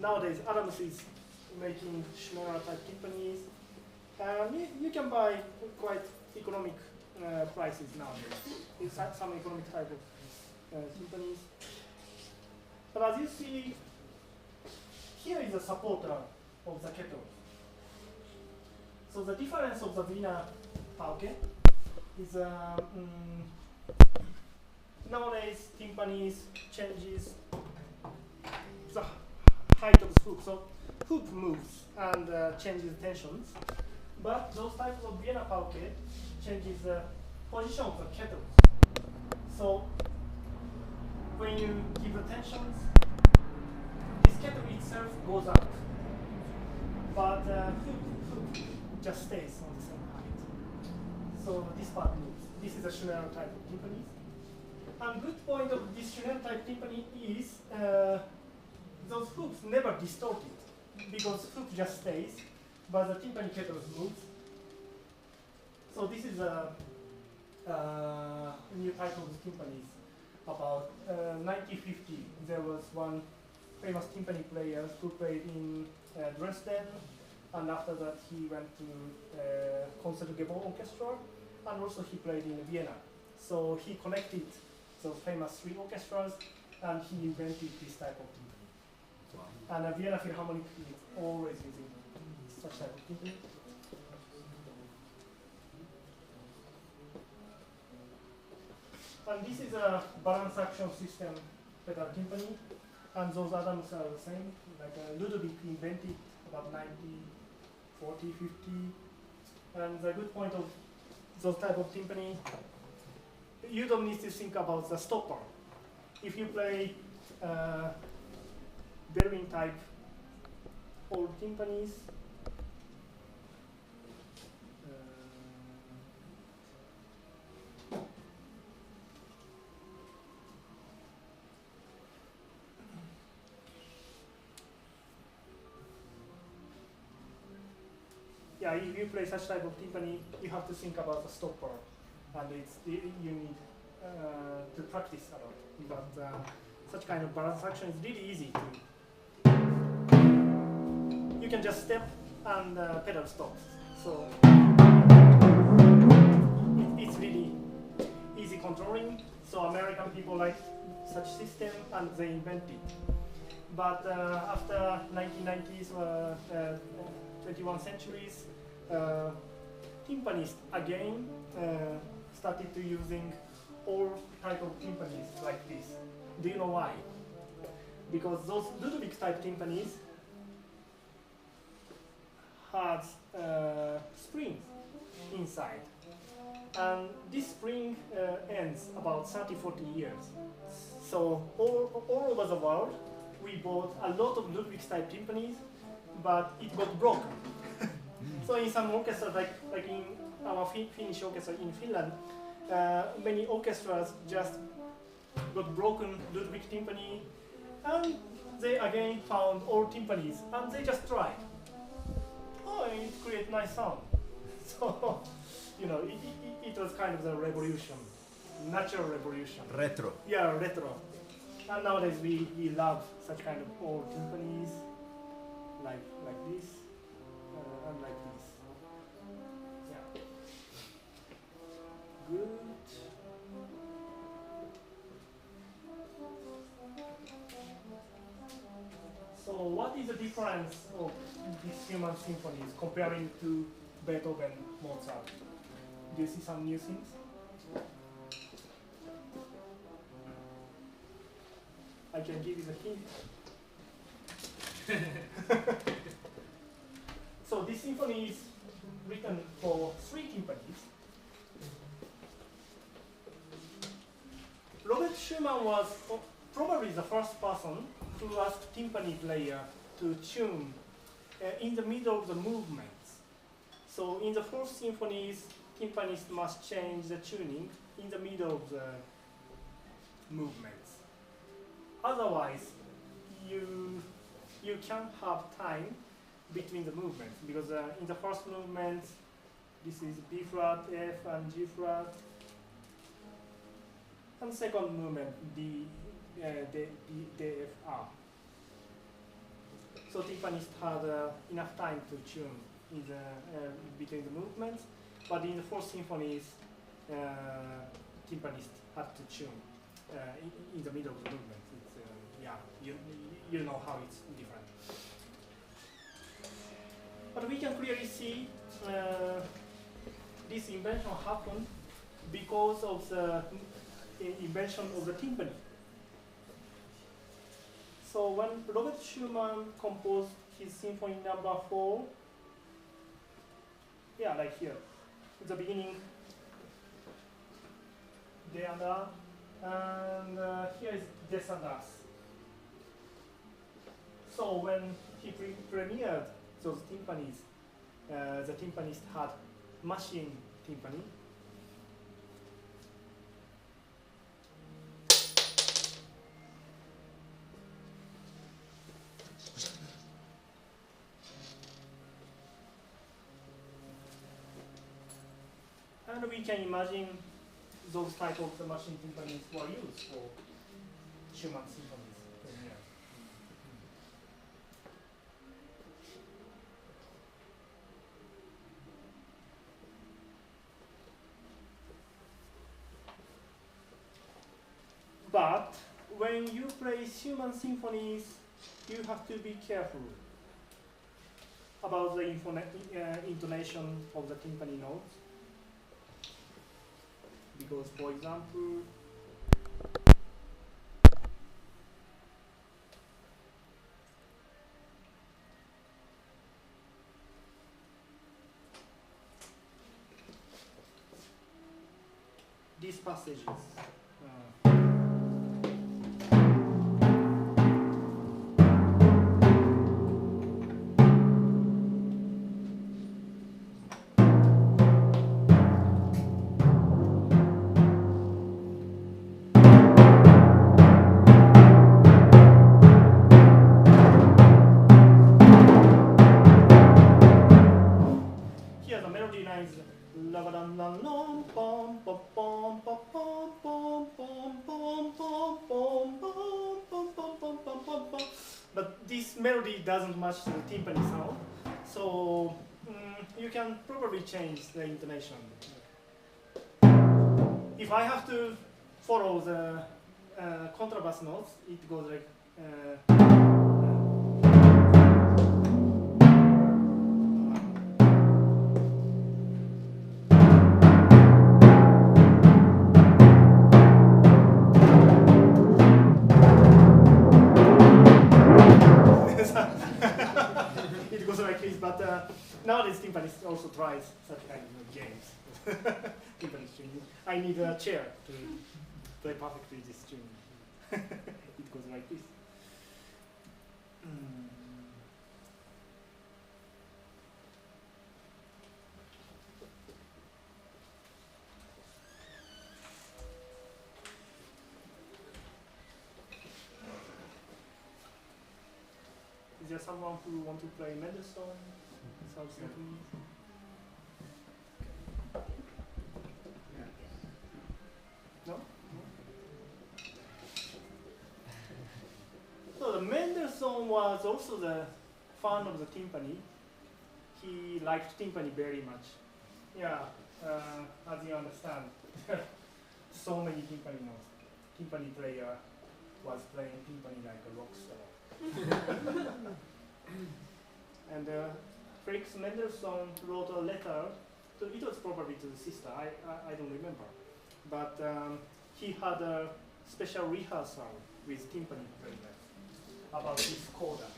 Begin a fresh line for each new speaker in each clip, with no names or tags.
Nowadays, Adams is making Schneider type timpanis. You can buy quite economic prices nowadays. It's some economic type of timpanis. But as you see, here is a supporter of the kettle. So the difference of the Wiener pauke is nowadays timpanis changes the height of the hoop. So hoop moves and changes tensions. But those types of Vienna pauke changes the position of the kettle. So when you give the tensions, this kettle itself goes up. But hoop just stays on the same height. So this part moves. This is a Schneider type of timpani. And good point of this Schneider type timpani is those hoops never distorted because hoop just stays, but the timpani kettle moves. So this is a new type of timpanis. About 1950, there was one famous timpani player who played in Dresden, and after that he went to Concertgebouw Orchestra, and also he played in Vienna. So he connected those famous three orchestras, and he invented this type of timpani. Wow. And Vienna Philharmonic is always using such type of timpani. And this is a balance action system pedal timpani, and those Adams are the same. Like Ludwig invented about 1940, 50. And the good point of those type of timpani, you don't need to think about the stopper. If you play Berlin type old timpanis, yeah, if you play such type of timpani, you have to think about the stopper, and you need to practice a lot. But such kind of balance action is really easy to. You can just step and pedal stops. So it's really easy controlling. So American people like such system, and they invented. But after 1990s, 21st centuries, timpanists again started to using all type of timpanis like this. Do you know why? Because those Ludwig type timpanis had springs inside, and this spring ends about 30-40 years. So all over the world, we bought a lot of Ludwig type timpanis, but it got broken. So in some orchestras, like in our Finnish orchestra in Finland, many orchestras just got broken Ludwig timpani, and they again found old timpanis, and they just tried. Oh, it creates nice sound. So, you know, it was kind of the revolution, natural revolution.
Retro.
Yeah, retro. And nowadays we love such kind of old timpanis, like this, and like this. Yeah. Good. So what is the difference of these human symphonies comparing to Beethoven, Mozart? Do you see some new things? I can give you the hint. So this symphony is written for 3 timpanis. Robert Schumann was probably the first person who asked timpani player to tune in the middle of the movements. So in the 4th symphonies, timpanists must change the tuning in the middle of the movements. Otherwise, you can't have time between the movements, because in the first movement, this is B flat, F, and G flat. And second movement, D, F, R. So timpanist had enough time to tune in the, between the movements, but in the fourth symphony, timpanist had to tune in the middle of the movement. It's, yeah, you know how it's different. But we can clearly see this invention happened because of the invention of the timpani. So when Robert Schumann composed his symphony number 4, yeah, like here, in the beginning, de and a, and here is des and as. So when he premiered those timpanis, the timpanist had machine timpani. And we can imagine those type of the machine timpanis were used for Schumann symphonies. But when you play Schumann symphonies, you have to be careful about the intonation of the timpani notes. Because, for example, these passages. But this melody doesn't match the timpani sound, so you can probably change the intonation. If I have to follow the contrabass notes, it goes like it goes like this, but nowadays timpanist also tries such kind of games. Timpanist tuning. I need a chair to play perfectly this tune. It goes like this. Is there someone who wants to play Mendelssohn? Something? No? So the Mendelssohn was also the fan of the timpani. He liked timpani very much. Yeah, as you understand, so many timpani notes. Timpani player was playing timpani like a rock star. And Felix Mendelssohn wrote a letter, it was probably to the sister, I don't remember. But he had a special rehearsal with timpani players about this coda.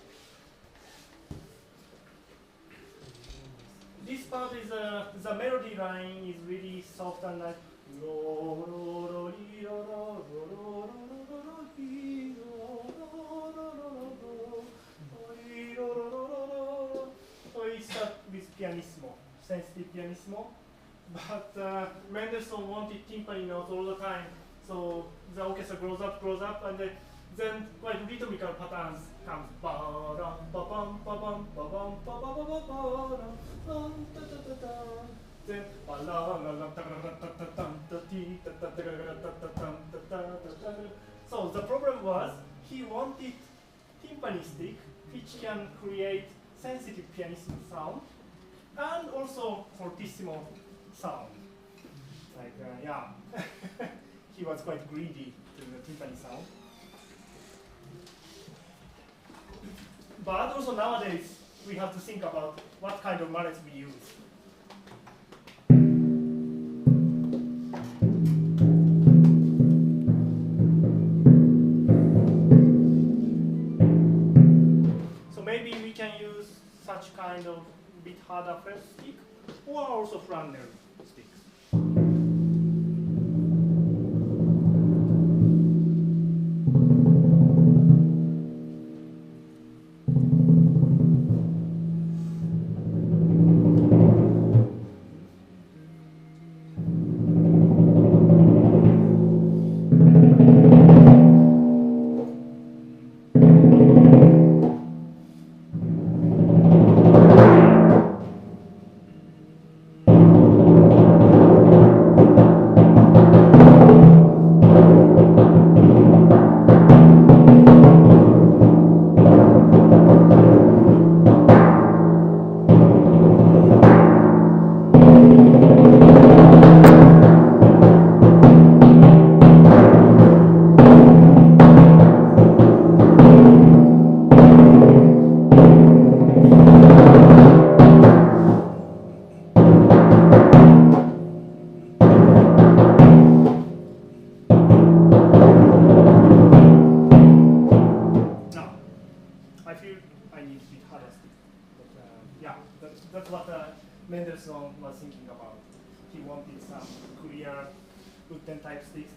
This part is, the melody line is really soft and like so it starts with pianissimo, sensitive pianissimo. But Mendelssohn wanted timpani notes all the time, so the orchestra grows up, and then like rhythmical patterns comes. Then so the problem was he wanted timpanistic, which can can create sensitive pianissimo sound and also fortissimo sound. Like, yeah, he was quite greedy to the timpani sound. But also nowadays, we have to think about what kind of mallets we use. So maybe we can use such kind of bit harder fret stick, or also Fresnel sticks.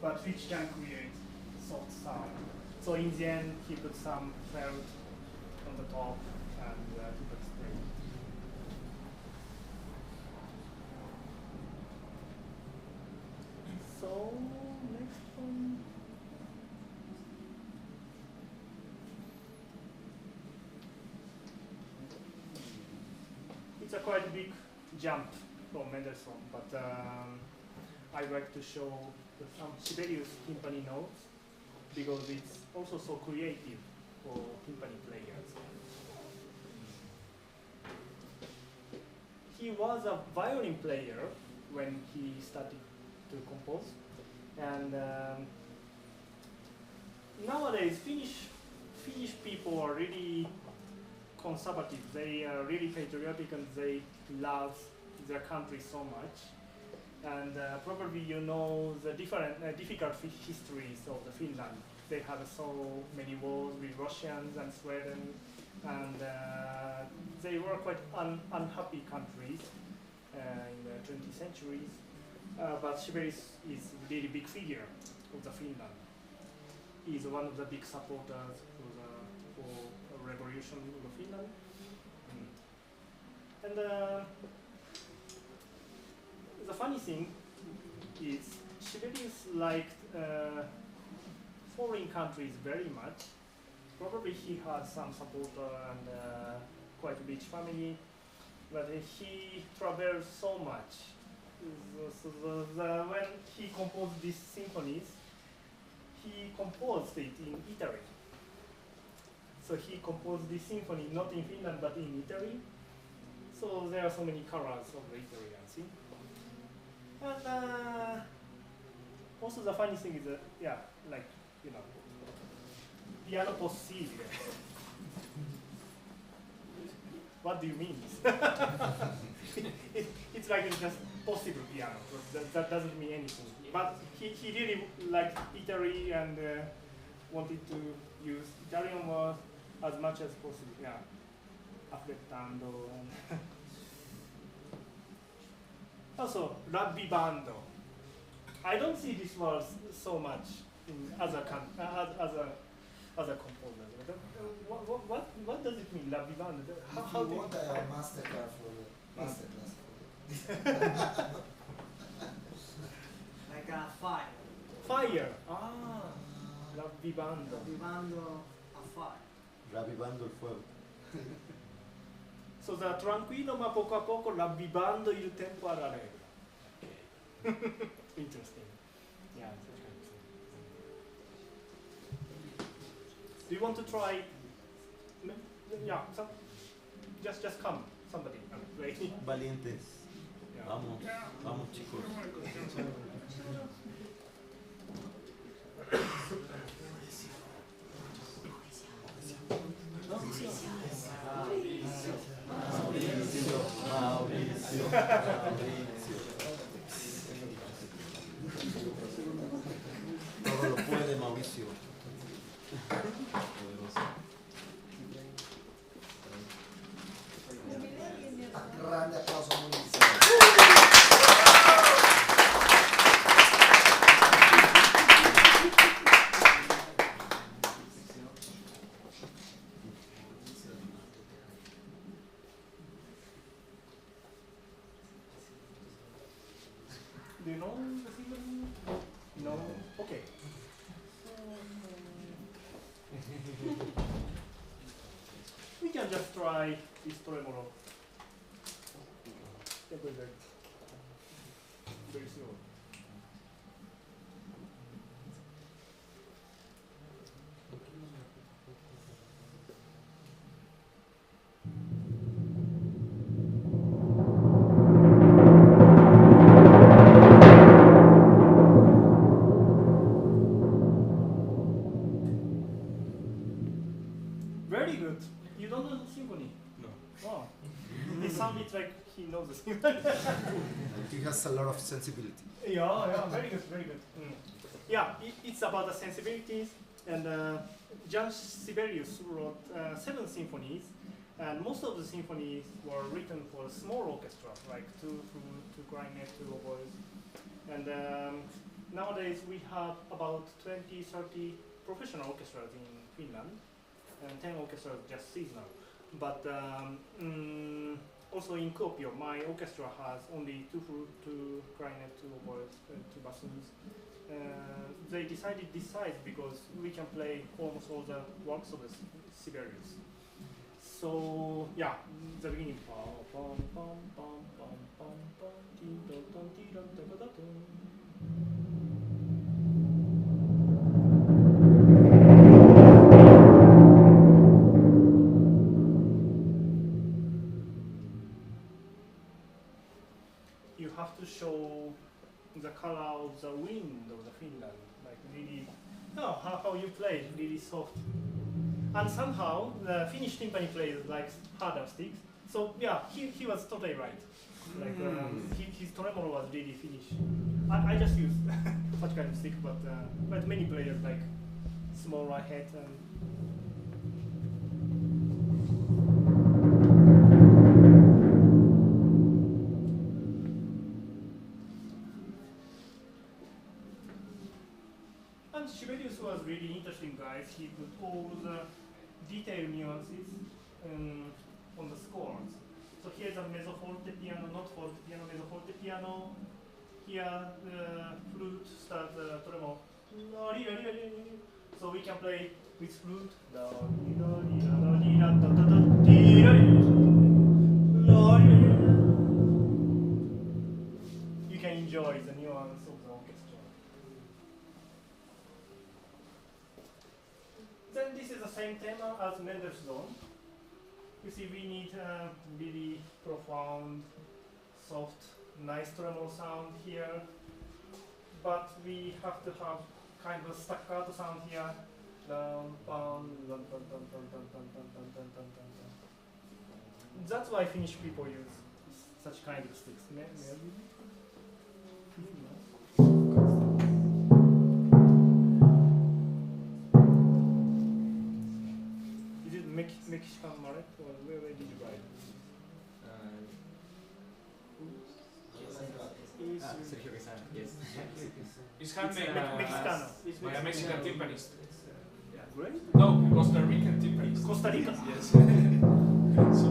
But which can create soft sound. So in the end, he put some felt on the top and he put spray. So next one. It's a quite big jump from Mendelssohn, but I'd like to show some Sibelius timpani notes because it's also so creative for timpani players. He was a violin player when he started to compose, and nowadays Finnish people are really conservative. They are really patriotic and they love their country so much. And probably you know the difficult histories of the Finland. They had so many wars with Russians and Sweden, and they were quite unhappy countries in the 20th centuries. But Sibelius is a really big figure of the Finland. He is one of the big supporters for the revolution of the Finland. And the funny thing is Sibelius liked foreign countries very much. Probably he had some supporter and quite a rich family, but he traveled so much. When he composed these symphonies, he composed it in Italy. So he composed this symphony not in Finland but in Italy. So there are so many colors of the Italian, see? And also the funny thing is that, yeah, like, you know, piano possibile. What do you mean? It's like it's just possible piano, so that doesn't mean anything. But he really liked Italy and wanted to use Italian words as much as possible, yeah. Affrettando. Also, ravvivando. I don't see this word so much in other composers. What does it mean, ravvivando?
If you want a masterclass for the masterclass.
Like a fire.
Fire. Ah, ravvivando.
Ravvivando a fire.
Ravvivando il fuego.
So the tranquillo ma poco a poco ravvivando il tempo all'allegro. Okay. Interesting. Yeah, such kind of thing. Do you want to try yeah, just come, somebody, and play.
Valientes.
Yeah.
Vamos, vamos chicos. Mauricio, Mauricio, Mauricio. Todo lo puede Mauricio. Grande applauso a Mauricio.
Do you know the symbol? No? Okay. We can just try this tremolo. Very slow. Very good. You don't know the symphony?
No.
Oh. It sounded like he knows the symphony.
He has a lot of sensibility.
Yeah, very good, very good. Yeah, it's about the sensibilities, and Jan Sibelius wrote 7 symphonies, and most of the symphonies were written for a small orchestra, like 2 flute, 2 clarinet, 2 oboes. And nowadays we have about 20, 30 professional orchestras in Finland, and 10 orchestras just seasonal. But also in Kuopio, my orchestra has only 2 flute, 2 clarinet, 2 oboes, 2 bassoons. They decided this size because we can play almost all the works of the Sibelius. So yeah, the beginning. You have to show the color of the wind of the Finland, like really, how you play, really soft. And somehow the Finnish timpani plays like harder sticks. So yeah, he was totally right. Like his tremolo was really Finnish. I just use such kind of stick, but many players like small right head and. And Sibelius was really interesting guy. He put all the detailed nuances on the scores. So here's a mezzo forte piano, not forte piano, mezzo forte piano. Here the flute starts the tremolo. So we can play with flute. You can enjoy the nuance of the orchestra. Then this is the same theme as Mendelssohn. You see, we need a really profound, soft, nice tremolo sound here, but we have to have kind of staccato sound here. That's why Finnish people use such kind of sticks. Is it Mexican mallet or where did you buy it?
Sergio Quesada, yes. It's handmade
Mexicano.
by a Mexican timpanist.
Yeah, great.
No, Costa Rican timpanist.
Costa Rica.
Yes. So,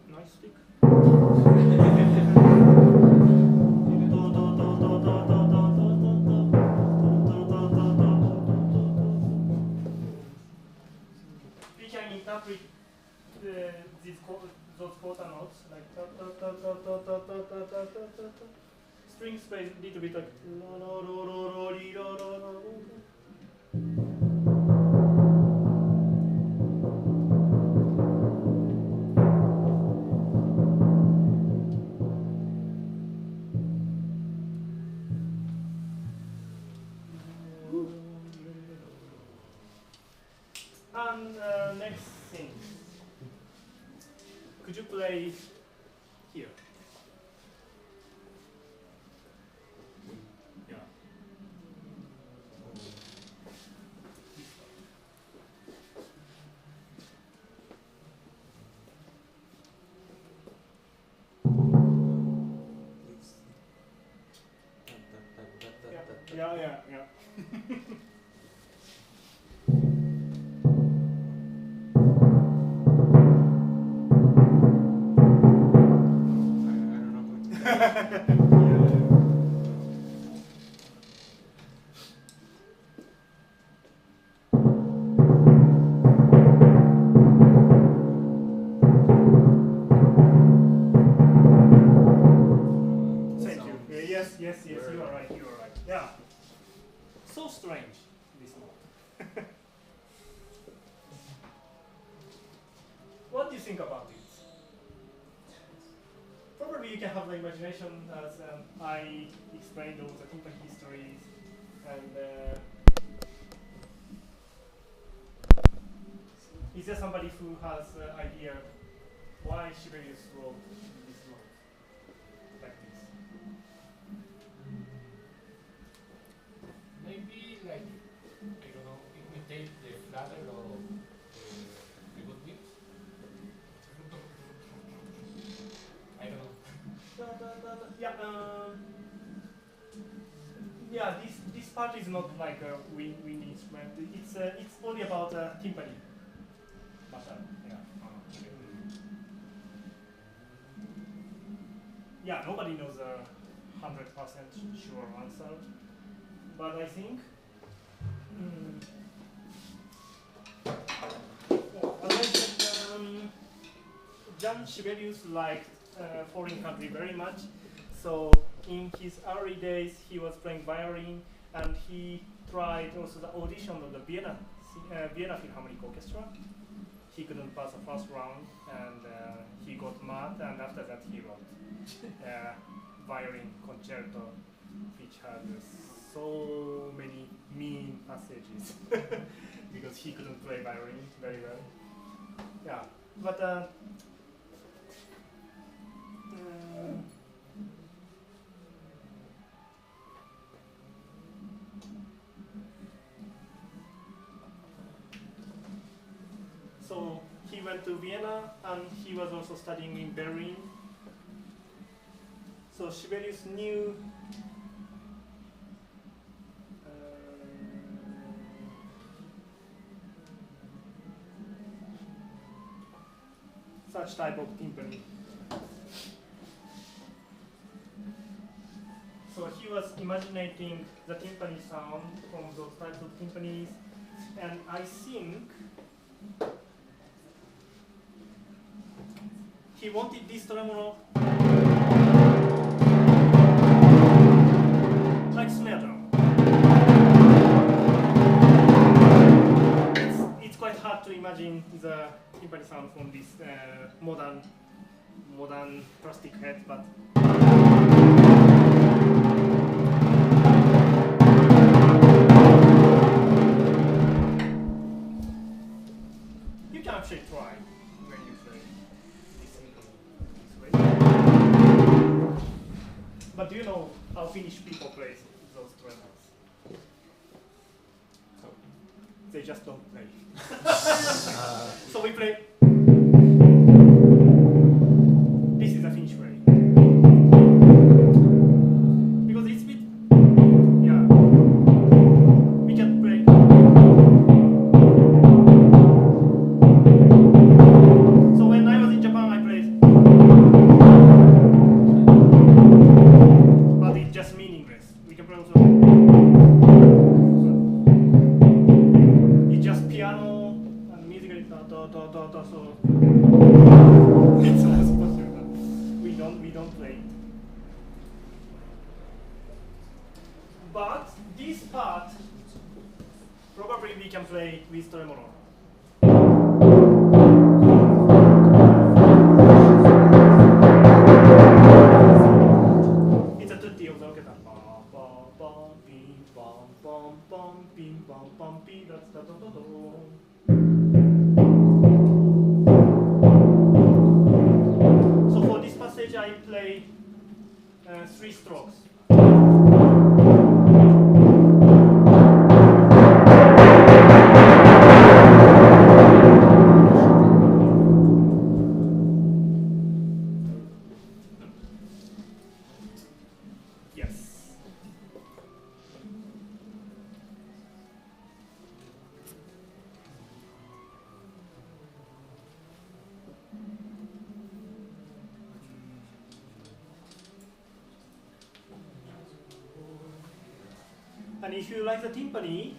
Nice stick. interpret those quarter notes, like ta ta ta ta ta ta ta ta ta ta ta ta. String plays a little bit like lo lo lo lo lo li lo lo lo lo. And next thing, could you play here? Yeah. Yeah. Thank you. Yes, you are right. Yeah. So strange, this note. What do you think about it? Probably you can have the imagination as I explained all the timpani histories, and is there somebody who has an idea why Sibelius wrote this note like this?
Maybe like, I don't know, imitate the flutter or the good beat. I don't know.
Yeah, this part is not like a wind instrument. It's only about timpani. Yeah, nobody knows a 100% sure answer, but I think. As I said, Jan Sibelius liked foreign country very much, so in his early days he was playing violin, and he tried also the audition of the Vienna Philharmonic Orchestra. He couldn't pass the first round, and he got mad, and after that he wrote violin concerto, which had so many mean passages because he couldn't play violin very well. Yeah, but so he went to Vienna, and he was also studying in Berlin. So Sibelius knew such type of timpani. So he was imagining the timpani sound from those types of timpanis, and I think he wanted this tremolo like snare drum. It's quite hard to imagine the timpani sound from this modern plastic head, but you can actually try when you play this way. But do you know how Finnish people play those tremolos? They just don't play. So we play. This is the Finnish way. Because it's a bit, yeah. We can play. So when I was in Japan, I played. But it's just meaningless. We can play also. It's just piano and music. So it's less possible. We don't play. But this part probably we can play with tremolo. It's a tutti of the orchestra. So for this passage I play 3 strokes. And if you like the timpani,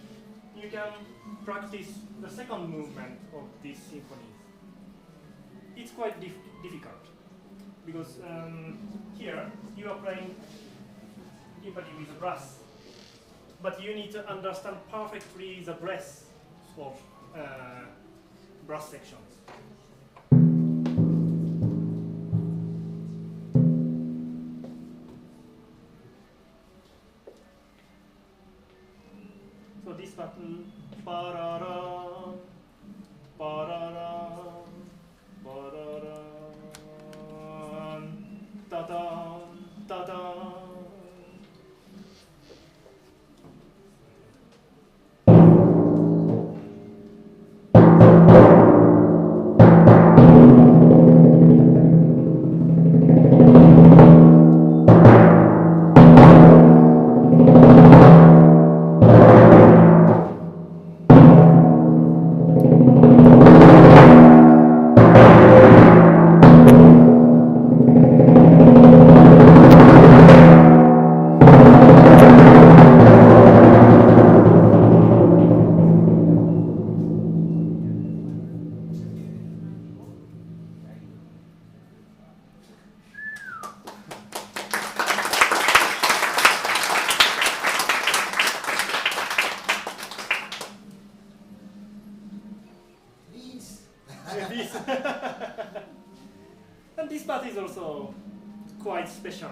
you can practice the second movement of this symphony. It's quite difficult because here you are playing timpani with a brass, but you need to understand perfectly the breath of brass sections. So this button, parara, parara, parara, ta-da, ta-da. And this part is also quite special.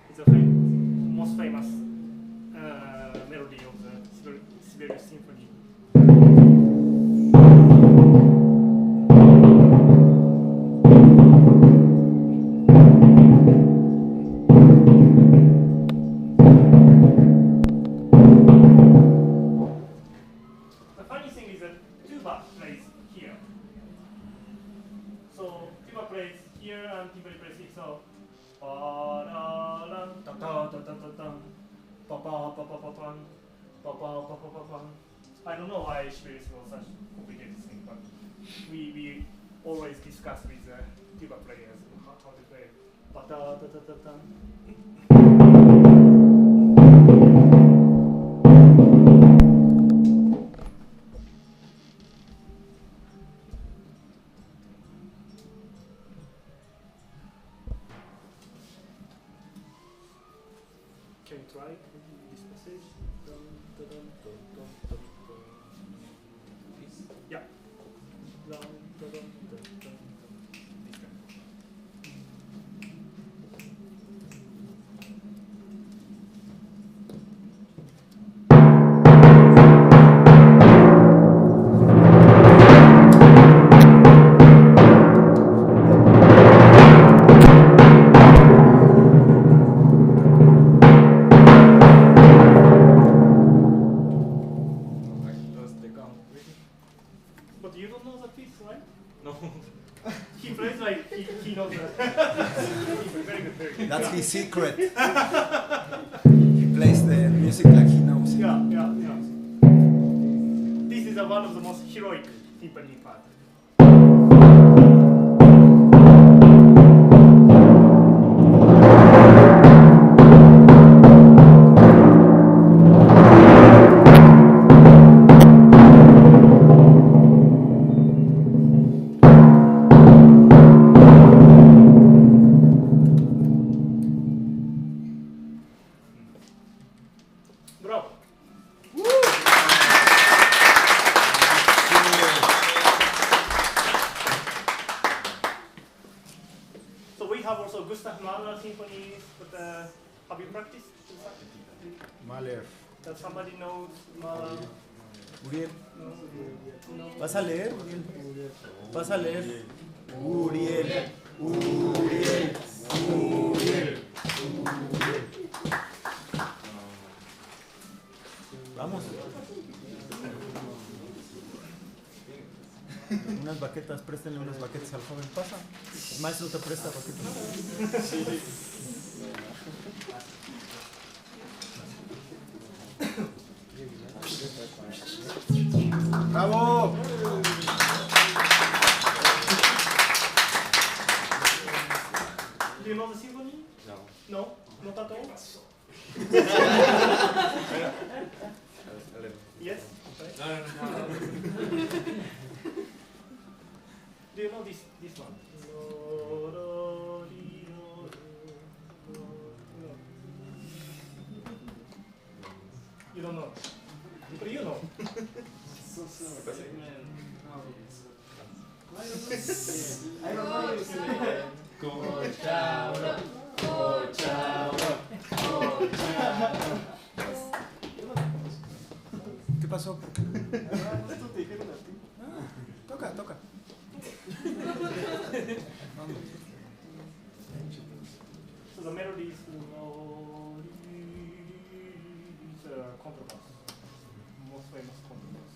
It's the most famous melody of the Sibelius Symphony. I don't know why Sibelius was such a complicated thing, but we always discuss with tuba players how to play. Can you try this passage? Yeah. But you don't know the piece, right?
No.
He plays like he knows that. Very good, very good.
That's his secret. He plays the music like he knows it.
Yeah. This is one of the most heroic timpani part. Bravo. So we have also Gustav Mahler symphonies, but have you practiced?
Mahler.
That somebody knows Mahler?
Uriel.
No.
¿Vas a leer, Uriel? ¿Vas a leer? Uriel. Uriel. Uriel. Vamos. Unas baquetas, préstenle unas baquetas al joven. Pasa. El maestro te presta baquetas. ¡Bravo!
Do you know the symphony?
No.
No? Not at all? Yes? Okay.
No.
Do you know this one? You don't know? But you know.
I don't know.
¿Qué pasó? Toca, toca.
So the melody is contrabass, most famous contrabass.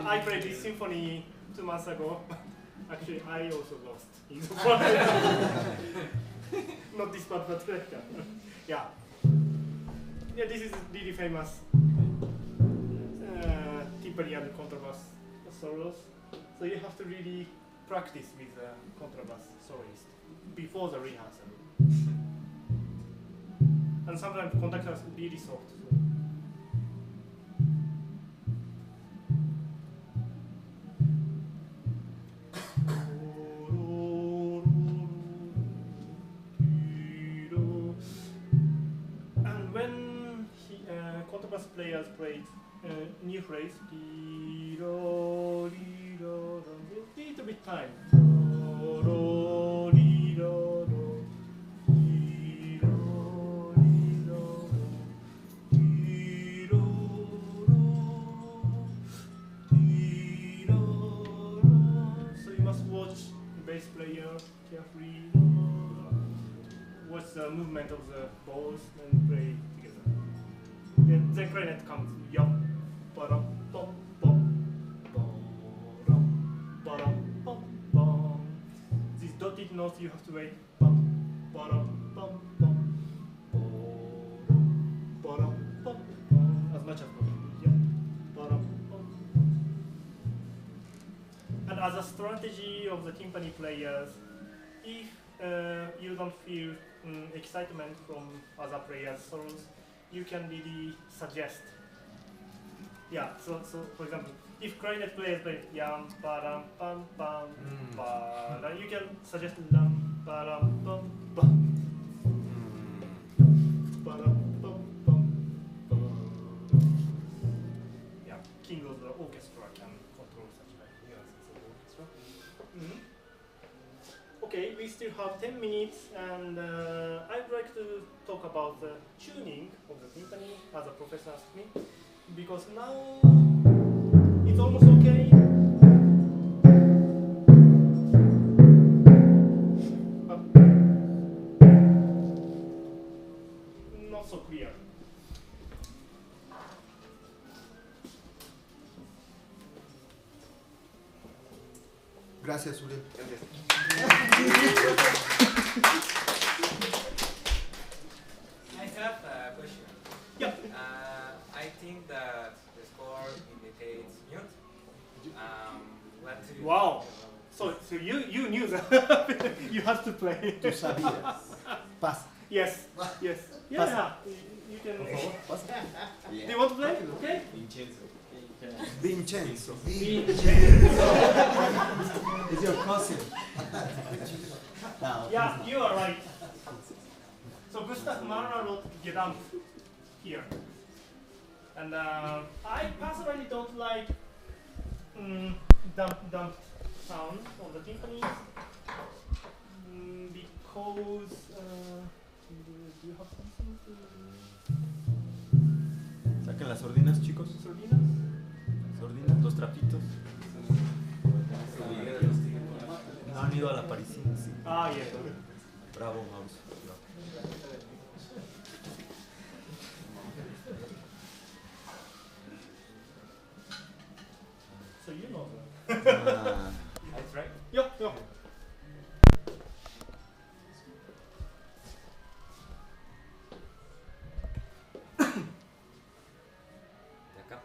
I played this symphony 2 months ago. Actually, I also lost in the not this part, but yeah. Yeah, this is really famous timpani and contrabass solos. So you have to really practice with the contrabass soloist before the rehearsal. And sometimes conductors are really soft. So. And when contrabass players played new phrase, little bit time. So you must watch the bass player carefully, watch the movement of the balls and play together. Then clarinet comes, yup, ba-dum, bum, bum, ba-dum, ba-dum, bum, bum. These dotted notes you have to wait, bum, ba-dum, bum, bum, ba-dum, bum, bum, as much as possible, yup, ba-dum, bum. And as a strategy of the timpani players, if you don't feel excitement from other players' solos, you can really suggest. Yeah, so for example, if clarinet players play yam ba-dam bam bam ba, you can suggest lam ba-dam bam bam ba-dam bam bam ba. can control such like nuances of the orchestra. Okay, we still have 10 minutes, and I'd like to talk about the tuning of the timpani, as a professor asked me, because now it's almost okay. But not so clear.
Gracias, Uriel.
I have a question.
Yeah.
I think that the score indicates mute. What do you
Wow.
think
So you knew that you have to play.
Tú sabías. Pasa.
Yes, yes. Yeah,
Pasa.
you can.
Por favor, pasa.
Do you want to play? Okay.
Vincenzo.
It's your cousin. No,
Yeah, you are right. So Gustav Mahler wrote Gedanken here. And I personally don't like dumped sound of the timpani because do you have something to
Saquen las sordinas, chicos.
sordinas?
Sordinas, los trapitos. No han ido a la parisina, sí.
Ah, yeah.
Bravo, Mauricio.
So you know that.
That's right.
Yeah, yeah.
De acá.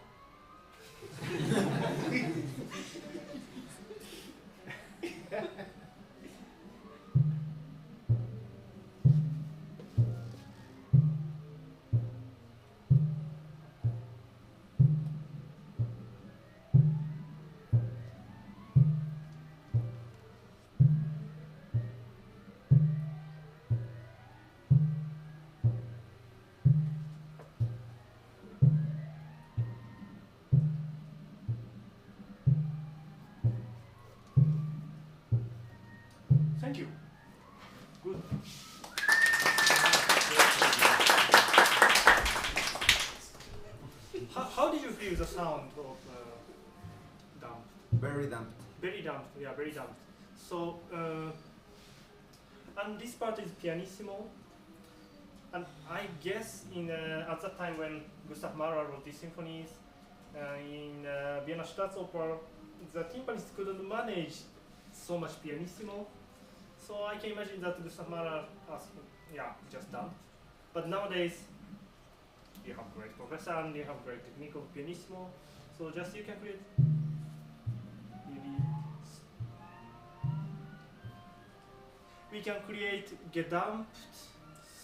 Thank you. Good. How did you feel the sound of dump?
Very damped.
Very damped, yeah, very damped. So, and this part is pianissimo. And I guess at that time when Gustav Mahler wrote these symphonies in Vienna Staatsoper, the timpanists couldn't manage so much pianissimo. So I can imagine that Gustav Mahler asked, yeah, just damped. But nowadays, you have great professor and you have great technique of pianissimo. So just you can create really. We can create gedamped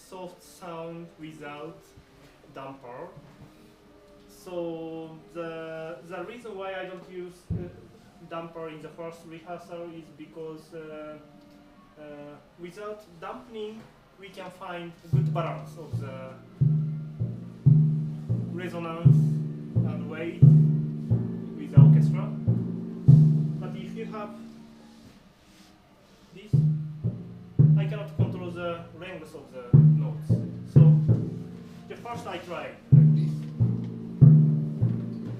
soft sound without damper. So the reason why I don't use damper in the first rehearsal is because without dampening we can find good balance of the resonance and weight with the orchestra. But if you have this, I cannot control the length of the notes. So the first I try like this.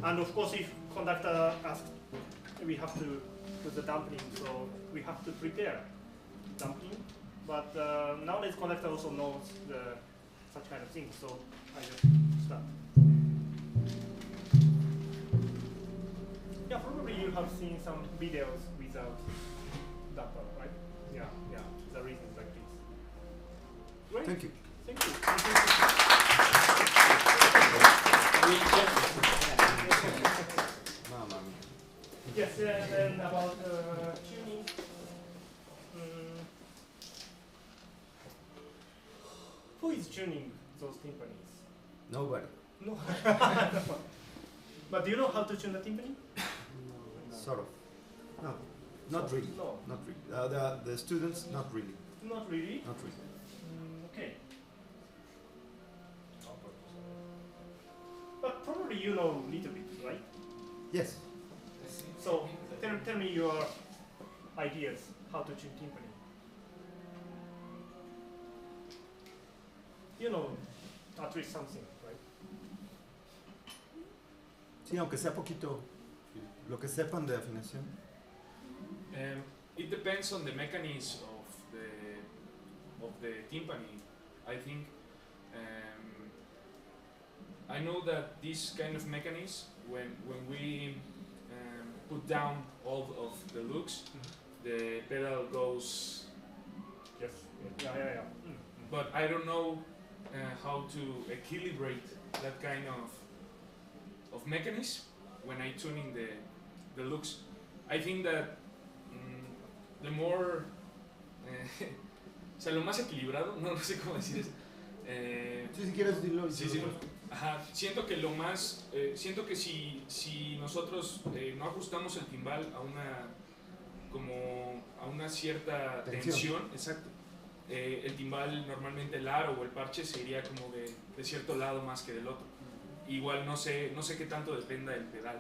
And of course if conductor asks, we have to do the dampening, so we have to prepare dampening. But nowadays conductor also knows such kind of things, so I just start. Yeah, probably you have seen some videos without damper, right? Yeah, yeah, the reason is like this. Great.
Thank you.
Thank you.
Mamma mia.
Yes, and about tuning. Who is tuning those timpanis?
Nobody.
No. But do you know how to tune a timpani?
Sort of. No. Not really.
No.
Not really. The students, not really.
Not really.
Not really.
Okay. But probably you know a little bit, right?
Yes.
So tell me your ideas how to tune timpani. You know at least something, right?
Sí, aunque sea poquito, lo que sepan de afinación.
It depends on the mechanism of the timpani. I think I know that this kind of mechanism, when we put down all of the looks, the pedal goes.
Yes. Yeah.
But I don't know how to equilibrate that kind of mechanism when I tune in the looks. I think that the more o sea, lo más equilibrado, no sé cómo decir eso.
Sí, si quieres decirlo.
Sí. Ajá, siento que lo más, siento que si nosotros no ajustamos el timbal a una cierta tensión, exacto, el timbal normalmente el aro o el parche se iría como de cierto lado más que del otro. Igual no sé qué tanto dependa del pedal.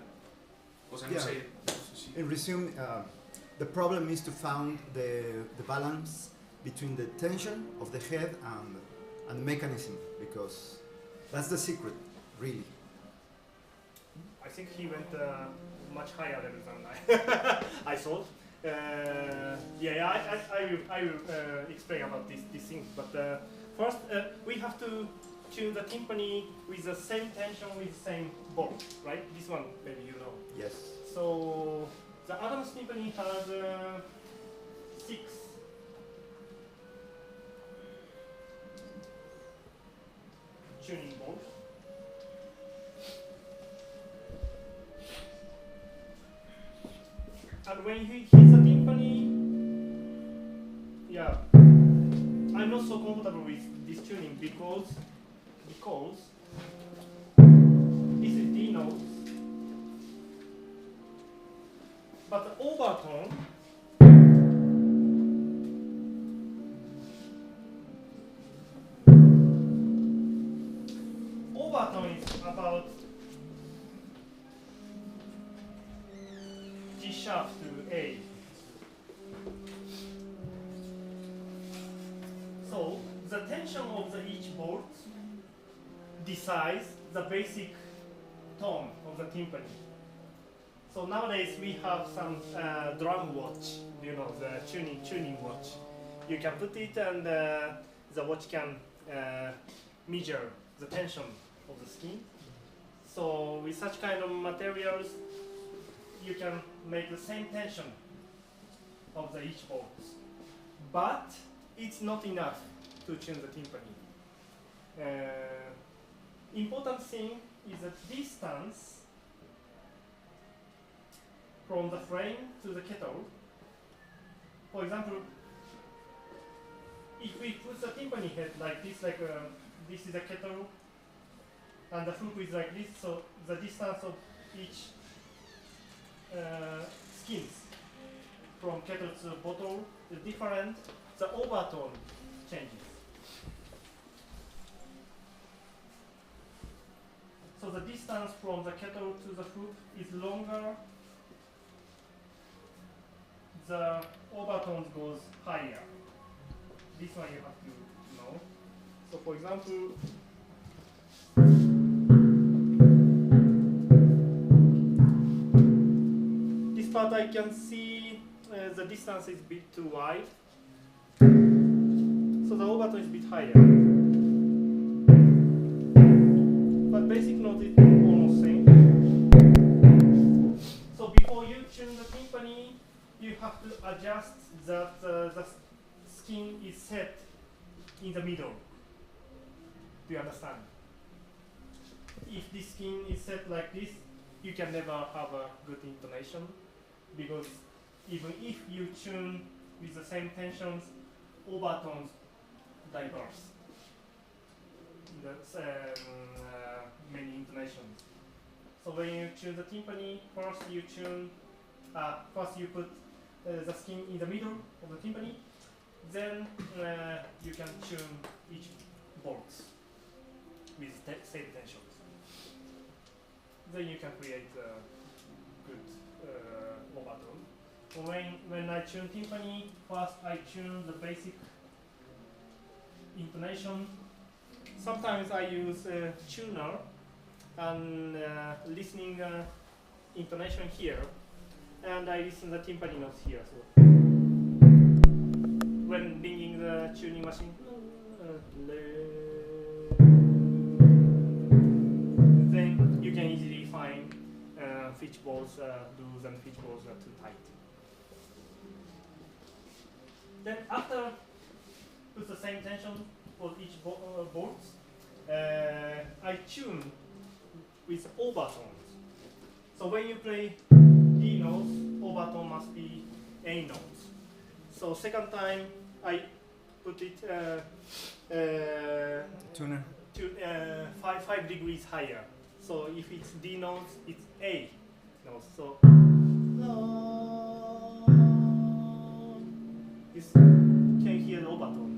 O sea, no sé. Sí.
In resume, the problem is to find the balance between the tension of the head and the mechanism, because that's the secret, really.
I think he went much higher level than I thought. I will explain about this thing. But first, we have to tune the timpani with the same tension with the same bolt, right? This one, maybe you know.
Yes.
So the Adams timpani has 6 tuning bolts. And when he hits the timpani, I'm not so comfortable with this tuning because this is D notes, but the overtone is about G sharp to A. So the tension of each bolt decides the basic tone of the timpani. So nowadays we have some drum watch, you know, the tuning watch. You can put it and the watch can measure the tension of the skin. So with such kind of materials, you can make the same tension of each bolt. But it's not enough to tune the timpani. Important thing is the distance from the frame to the kettle. For example, if we put the timpani head like this, this is a kettle, and the hook is like this, so the distance of each skins from kettle to bottle is different. The overtone changes. So the distance from the kettle to the hook is longer. The overtone goes higher. This one you have to know. So for example, this part I can see the distance is a bit too wide. So the overtone is a bit higher. But basic note is almost same. So before you tune the timpani, you have to adjust that the skin is set in the middle. Do you understand? If the skin is set like this, you can never have a good intonation, because even if you tune with the same tensions, overtones diverse. That's many intonations. So when you tune the timpani, first you put the skin in the middle of the timpani, then you can tune each bolt with same tensions. Then you can create good overtone. When I tune timpani, first I tune the basic intonation. Sometimes I use a tuner and listening intonation here, and I listen the timpani notes here. So when ringing the tuning machine, then you can easily find pitch balls loose and pitch balls are too tight. Then after put the same tension for each bolt, I tune with overtones. So when you play D notes, overtone must be A notes. So second time I put it
Tuner.
to 5 degrees higher. So if it's D notes, it's A notes. So you can hear the overtone.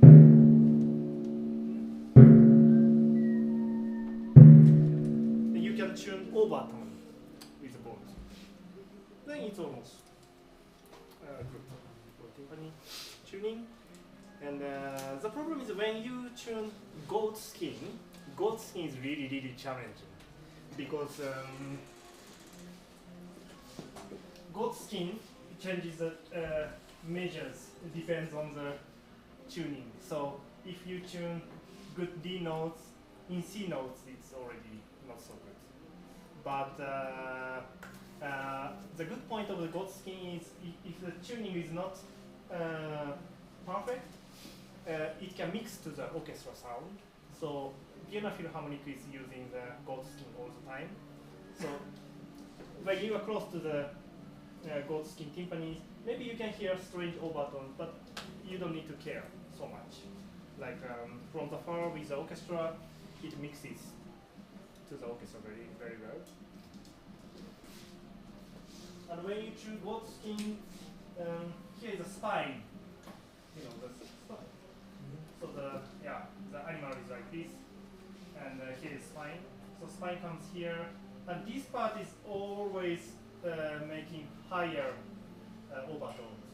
And you can tune overtone with the bones. Then it's almost good for timpani tuning. And the problem is when you tune goat skin is really challenging because goat skin changes the measures. It depends on the tuning. So if you tune good D notes in C notes, it's already not so good. But the good point of the goat skin is if the tuning is not perfect, it can mix to the orchestra sound. So Vienna Philharmonic is using the goat skin all the time. So when you are close to the goat skin timpani, maybe you can hear strange overtones, but you don't need to care so much. Like from the far with the orchestra, it mixes to the orchestra very well. And when you choose goat skin, here is a spine. You know, the spine. So the animal is like this, and here is spine. So spine comes here, and this part is always making higher overtones.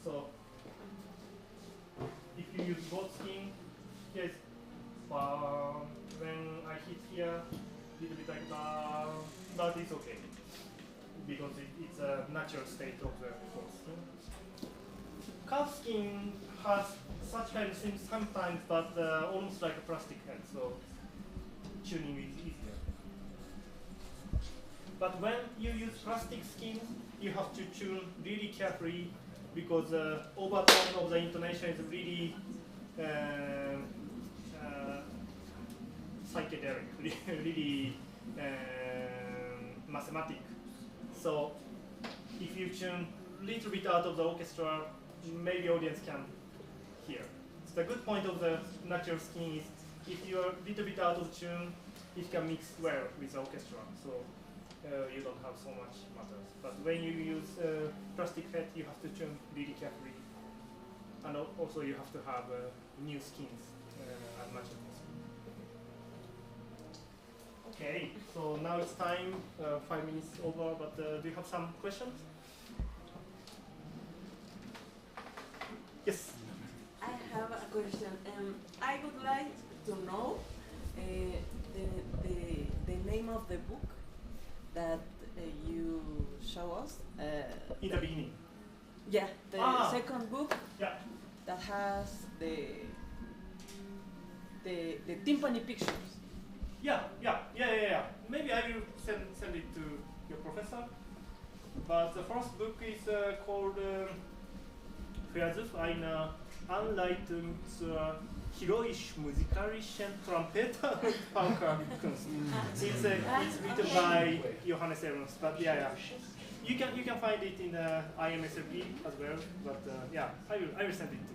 So if you use goat skin, here is when I hit here, little bit like that, but it's okay because it's a natural state of the goat skin. Calf skin has such kind of things sometimes, but almost like a plastic head, so tuning is easier. But when you use plastic skin, you have to tune really carefully because the overtone of the intonation is really psychedelic, really mathematic. So if you tune a little bit out of the orchestra, maybe audience can hear. So the good point of the natural skin is if you are a little bit out of tune, it can mix well with the orchestra. So you don't have so much matters. But when you use plastic head, you have to tune really carefully. And also you have to have new skins as much as possible. Okay, so now it's time, 5 minutes over, but do you have some questions? Yes?
I have a question. I would like to know the name of the book that you show us.
In the beginning.
Yeah, the second book that has the timpani pictures.
Yeah. Maybe I will send it to your professor. But the first book is called Versuch einer Anleitung zur heroisch-musikalischen Trompeter und Paukenkunst. It's written by Johannes Evans, but you can find it in the IMSLP as well. But I will send it to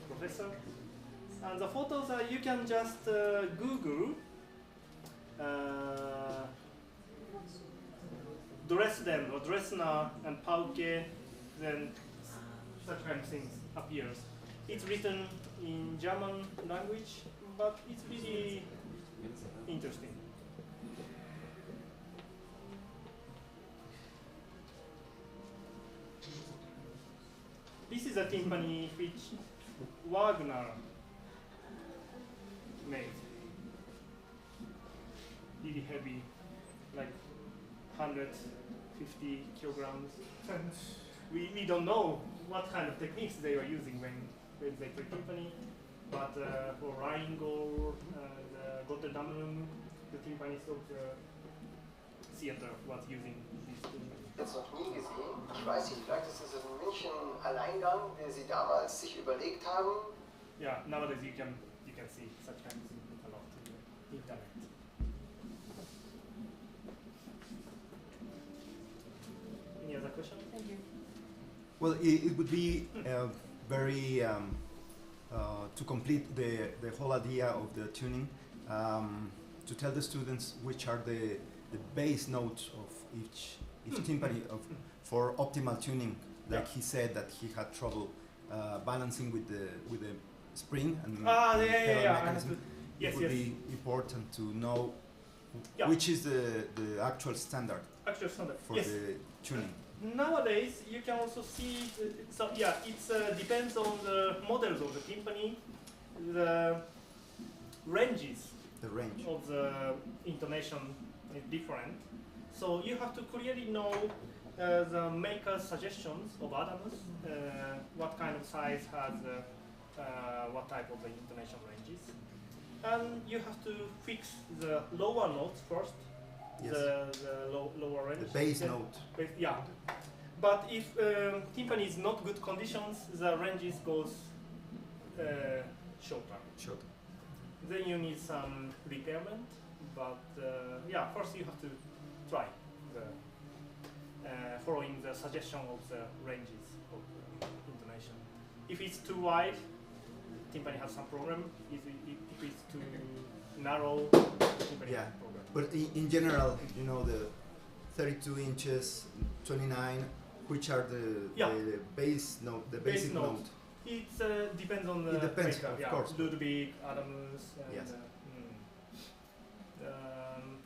professor. And the photos you can just Google Dresden or Dresdner and Pauke, then such kind of things appears. It's written in German language, but it's really interesting. is a timpani which Wagner made. Really heavy, like 150 kilograms. we don't know what kind of techniques they were using when they play timpani, but for Rheingold and Rotterdam, the timpanist of the theater was using these timpani.
Jetzt noch nie gesehen. Ich weiß nicht, vielleicht ist es ein München-Alleingang, den Sie damals sich überlegt haben.
Yeah, nowadays you can see such kind of thing a lot on the internet. Any other question?
Thank you.
Well, it would be very to complete the whole idea of the tuning, to tell the students which are the base notes of each timpani for optimal tuning. Like he said that he had trouble balancing with the spring and mechanism.
Yes,
it would be important to know
Yeah.
which is the actual standard
Actual standard.
for
Yes.
the tuning.
Nowadays, you can also see, so yeah, it depends on the models of the timpani, the ranges
The range.
of the intonation is different. So you have to clearly know the maker's suggestions of atoms, what kind of size has what type of the intonation ranges. And you have to fix the lower notes first,
Yes.
the lower range.
The bass
Then-
note.
Yeah, but if timpani is not good conditions, the ranges goes shorter.
Sure.
Then you need some repairment, but yeah, first you have to try the, following the suggestion of the ranges of intonation. If it's too wide, timpani has some problem. If it's too narrow, timpani
Yeah.
has problem.
But in general, you know, the 32 inches, 29, which are the bass note, the
Bass
basic
note.
note.
It depends on the
It depends,
maker,
of
yeah.
course.
Ludwig, Adams, and
Yes.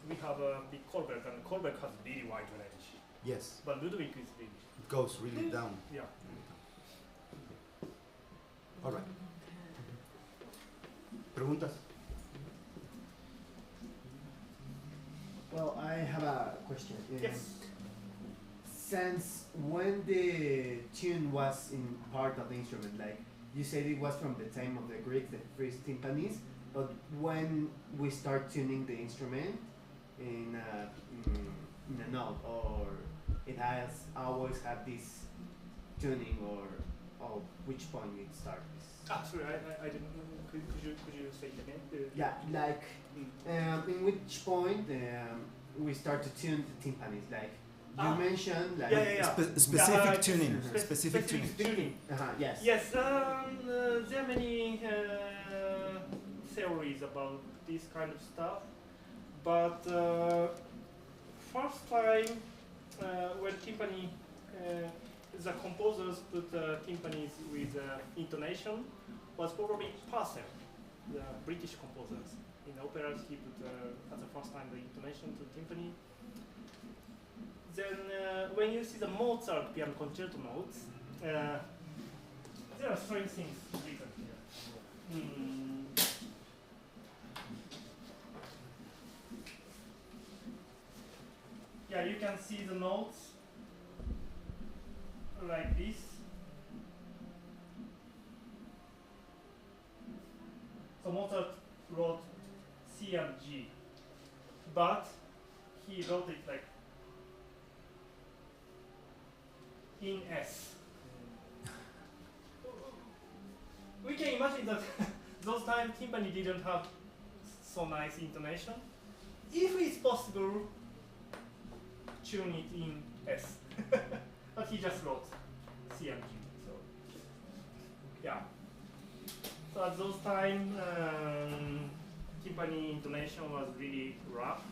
We have a big Kolberg, and Kolberg has really wide range.
Yes,
But Ludwig is big.
it goes really down.
Yeah.
All right. Preguntas?
Well, I have a question.
Yes.
Since when the tune was in part of the instrument, like you said, it was from the time of the Greeks, the first timpanis, but when we start tuning the instrument in a note, or it has always had this tuning, or which point it starts?
Sorry, I didn't. Could you say it again?
Yeah, like in which point we start to tune the timpanis, like. You mentioned like
Specific tuning.
Specific
Specific tuning.
tuning.
yes.
Yes, there are many theories about this kind of stuff, but first time when timpani, the composers put timpanis with intonation was probably Purcell, the British composers. In operas, he put at the first time the intonation to timpani. Then when you see the Mozart piano concerto notes, there are strange things written here. Yeah, you can see the notes like this. So Mozart wrote C and G, but he wrote it like in S. We can imagine that those times timpani didn't have so nice intonation. If it's possible, tune it in S. But he just wrote C and G. So yeah. So at those times, timpani intonation was really rough.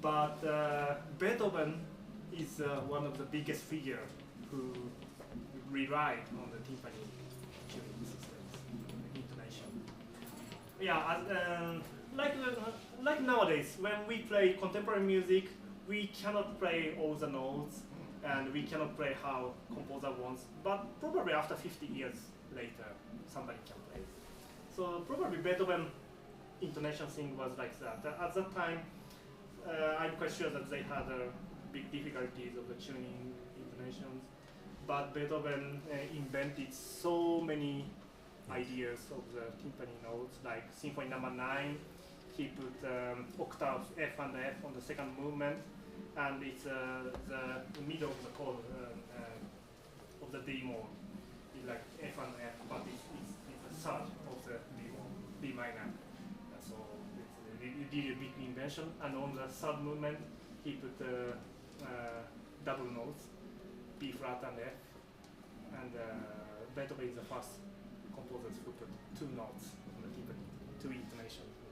But Beethoven is one of the biggest figures who relied on the timpani tuning systems, intonation. Yeah, like nowadays, when we play contemporary music, we cannot play all the notes and we cannot play how composer wants, but probably after 50 years later, somebody can play. So probably Beethoven intonation thing was like that. At that time, I'm quite sure that they had big difficulties of the tuning intonations, but Beethoven invented so many ideas of the timpani notes, like Symphony No. 9, he put octaves F and F on the second movement, and it's the middle of the chord of the D mode. It's like F and F, but it's the third of the B minor. So it's really a big invention. And on the third movement, he put double notes, B flat and F. And Beethoven is the first composer who put two notes on the timpani, two intonations.